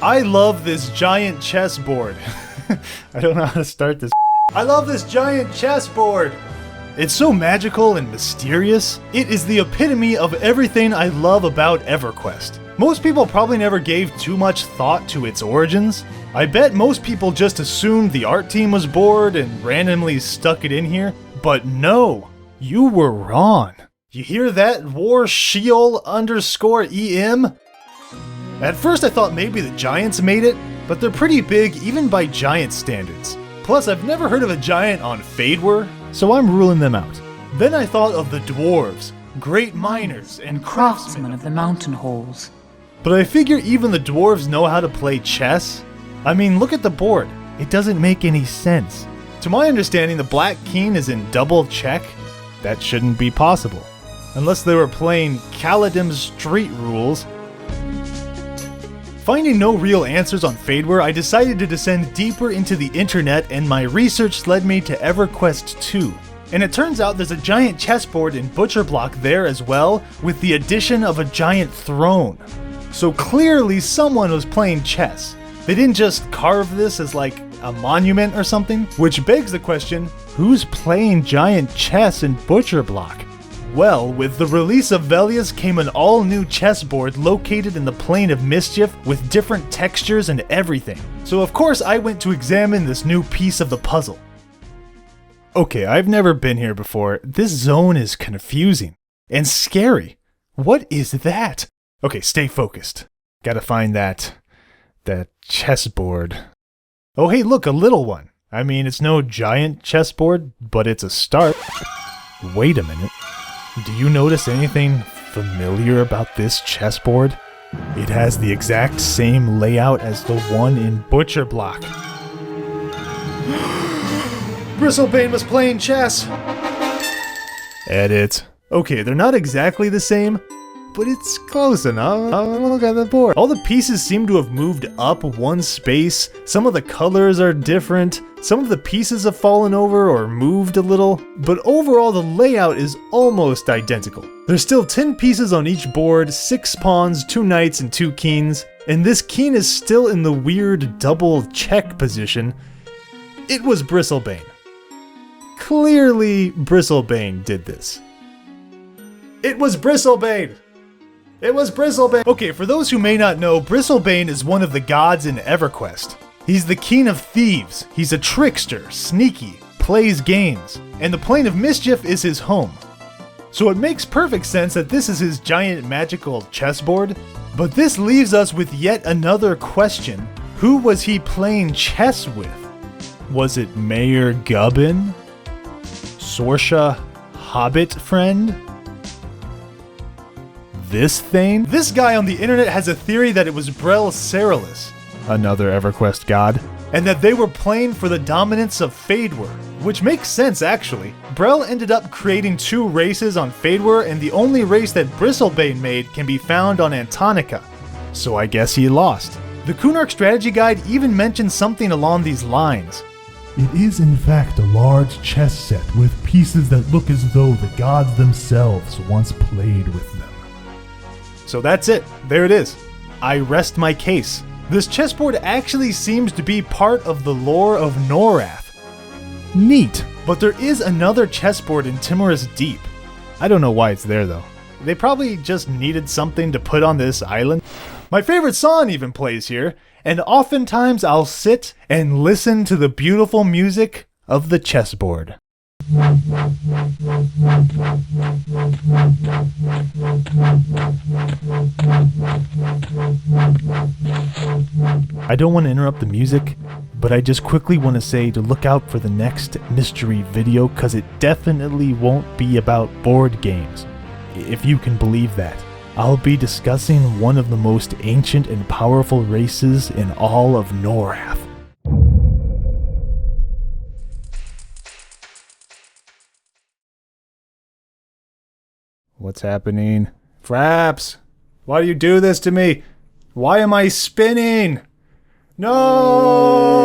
I love this giant chessboard. I don't know how to start this. I love this giant chessboard. It's so magical and mysterious. It is the epitome of everything I love about Everquest. Most people probably never gave too much thought to its origins. I bet most people just assumed the art team was bored and randomly stuck it in here. But no, you were wrong. You hear that, War Sheol _EM? At first I thought maybe the giants made it, but they're pretty big even by giant standards. Plus I've never heard of a giant on Fadewar, so I'm ruling them out. Then I thought of the dwarves, great miners, and craftsmen of the mountain halls. But I figure even the dwarves know how to play chess. I mean, look at the board. It doesn't make any sense. To my understanding, the black king is in double check. That shouldn't be possible. Unless they were playing Kaladim's street rules. Finding no real answers on Fadewar, I decided to descend deeper into the internet, and my research led me to Everquest 2. And it turns out there's a giant chessboard in Butcherblock there as well, with the addition of a giant throne. So clearly someone was playing chess. They didn't just carve this as like a monument or something, which begs the question, who's playing giant chess in Butcherblock? Well, with the release of Velius came an all-new chessboard located in the Plane of Mischief with different textures and everything. So of course I went to examine this new piece of the puzzle. Okay, I've never been here before. This zone is confusing and scary. What is that? Okay, stay focused. Gotta find that chessboard. Oh hey, look, a little one. I mean, it's no giant chessboard, but it's a start. Wait a minute. Do you notice anything familiar about this chessboard? It has the exact same layout as the one in Butcherblock. Bristlebane was playing chess! Edit. Okay, they're not exactly the same, but it's close enough. Look at the board. All the pieces seem to have moved up one space. Some of the colors are different. Some of the pieces have fallen over or moved a little. But overall, the layout is almost identical. There's still 10 pieces on each board, 6 pawns, 2 knights, and 2 kings. And this king is still in the weird double check position. It was Bristlebane. Clearly, Bristlebane did this. It was Bristlebane! It was Bristlebane! Okay, for those who may not know, Bristlebane is one of the gods in Everquest. He's the king of thieves, he's a trickster, sneaky, plays games, and the Plane of Mischief is his home. So it makes perfect sense that this is his giant magical chessboard, but this leaves us with yet another question. Who was he playing chess with? Was it Mayor Gubbin? Sorsha Hobbit friend? This thing? This guy on the internet has a theory that it was Brel Ceralis, another Everquest god, and that they were playing for the dominance of Fadewar, which makes sense actually. Brel ended up creating 2 races on Fadewar, and the only race that Bristlebane made can be found on Antonica, so I guess he lost. The Kunark strategy guide even mentions something along these lines. It is in fact a large chess set with pieces that look as though the gods themselves once played with them. So that's it. There it is. I rest my case. This chessboard actually seems to be part of the lore of Norath. Neat. But there is another chessboard in Timorous Deep. I don't know why it's there though. They probably just needed something to put on this island. My favorite song even plays here, and oftentimes I'll sit and listen to the beautiful music of the chessboard. I don't want to interrupt the music, but I just quickly want to say to look out for the next mystery video, because it definitely won't be about board games, if you can believe that. I'll be discussing one of the most ancient and powerful races in all of Norath. What's happening? Fraps! Why do you do this to me? Why am I spinning? No!